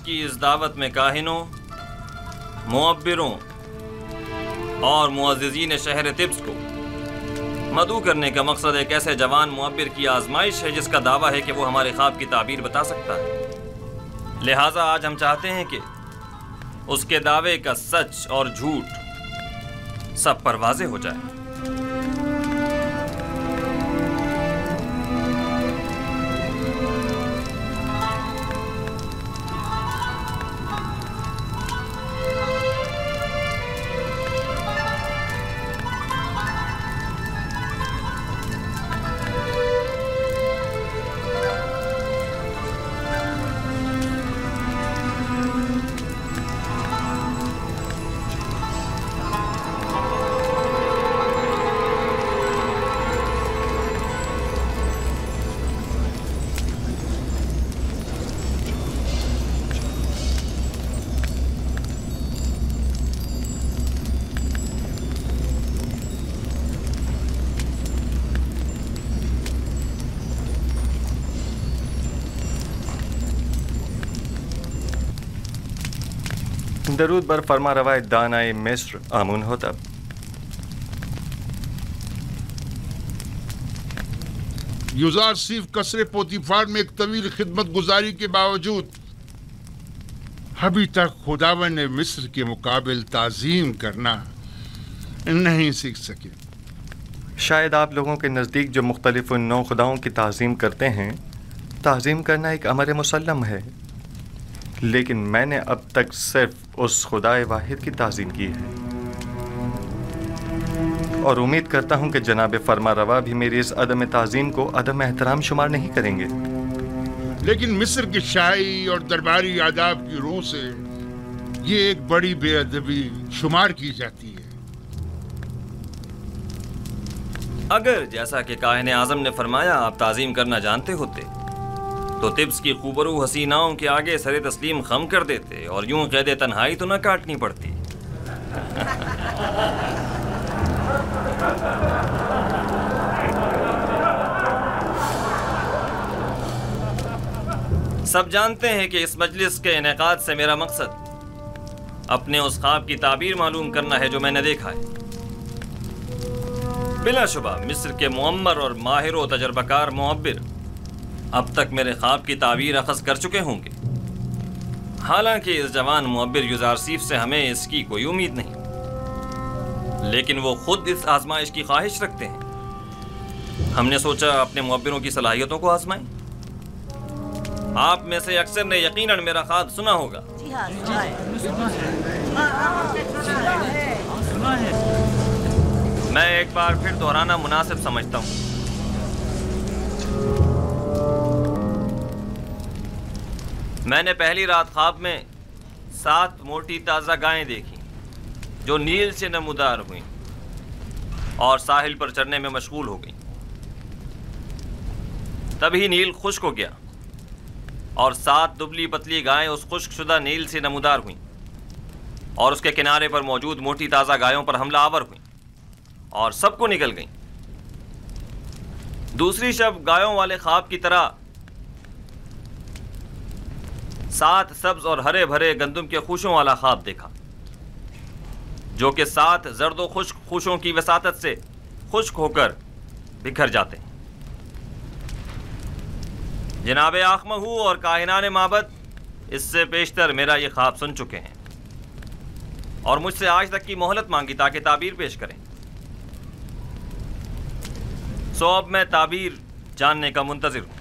की इस दावत में काहिनों, मुअब्बिरों और मुअज़्ज़िज़ीन शहर तिब्स को मदऊ करने का मकसद एक ऐसे जवान मुअब्बिर की आजमाइश है जिसका दावा है कि वो हमारे ख्वाब की ताबीर बता सकता है। लिहाजा आज हम चाहते हैं कि उसके दावे का सच और झूठ सब पर वाज़े हो जाए। दरूद बर फरमा रवायत दानाए मिस्र आमून होता। यूज़ारसीफ कसरे पोतीफार में एक तवील खिदमत गुजारी के बावजूद अभी तक खुदावन ने मिस्र के मुकाबिल ताज़ीम करना नहीं सीख सके। शायद आप लोगों के नज़दीक जो मुख्तलिफ नौ खुदाओं की ताज़ीम करते हैं, ताज़ीम करना एक अमर मुसल्लम है, लेकिन मैंने अब तक सिर्फ उस खुदाए वाहिद की ताज़ीम की है और उम्मीद करता हूँ कि जनाब फरमा रवा भी मेरी इस अदम ताज़ीम को अदम एहतराम शुमार नहीं करेंगे। लेकिन मिस्र की शाही और दरबारी आदाब की रूह से ये एक बड़ी बेअदबी शुमार की जाती है। अगर जैसा कि काहिन आज़म ने फरमाया आप ताज़ीम करना जानते होते तो तिब्स की खूबरू हसीनाओं के आगे सरे तस्लीम खम कर देते और यूं कैद तन्हाई तो न काटनी पड़ती। सब जानते हैं कि इस मजलिस के इनेकाद से मेरा मकसद अपने उस ख्वाब की ताबीर मालूम करना है जो मैंने देखा है। बिलाशुबा मिस्र के मुअम्मर और माहिर व तजर्बाकार मुअब्बिर अब तक मेरे ख्वाब की ताबीर अखज़ कर चुके होंगे। हालांकि इस जवान मुअब्बिर यूज़ारसीफ से हमें इसकी कोई उम्मीद नहीं, लेकिन वो खुद इस आजमाइश की ख्वाहिश रखते हैं। हमने सोचा अपने मुअब्बिरों की सलाहियतों को आजमाएं। आप में से अक्सर ने यकीनन मेरा ख्वाब सुना होगा। मैं एक बार फिर दोहराना मुनासिब समझता हूँ। मैंने पहली रात ख्वाब में 7 मोटी ताज़ा गायें देखी जो नील से नमूदार हुई और साहिल पर चढ़ने में मशगूल हो गई। तभी नील खुश्क हो गया और 7 दुबली पतली गायें उस खुश्कशुदा नील से नमूदार हुईं और उसके किनारे पर मौजूद मोटी ताज़ा गायों पर हमला आवर हुईं और सबको निकल गईं। दूसरी शब गायों वाले ख्वाब की तरह 7 सब्ज और हरे भरे गंदुम के खूशों वाला ख्वाब देखा जो कि 7 जर्दो खुश्क खूशों की वसातत से खुश्क होकर बिखर जाते हैं। जनाब आखमहू और काहिनान माबद इससे पेशतर मेरा ये ख्वाब सुन चुके हैं और मुझसे आज तक की मोहलत मांगी ताकि ताबीर पेश करें। सो अब मैं ताबीर जानने का मुंतज़िर हूँ।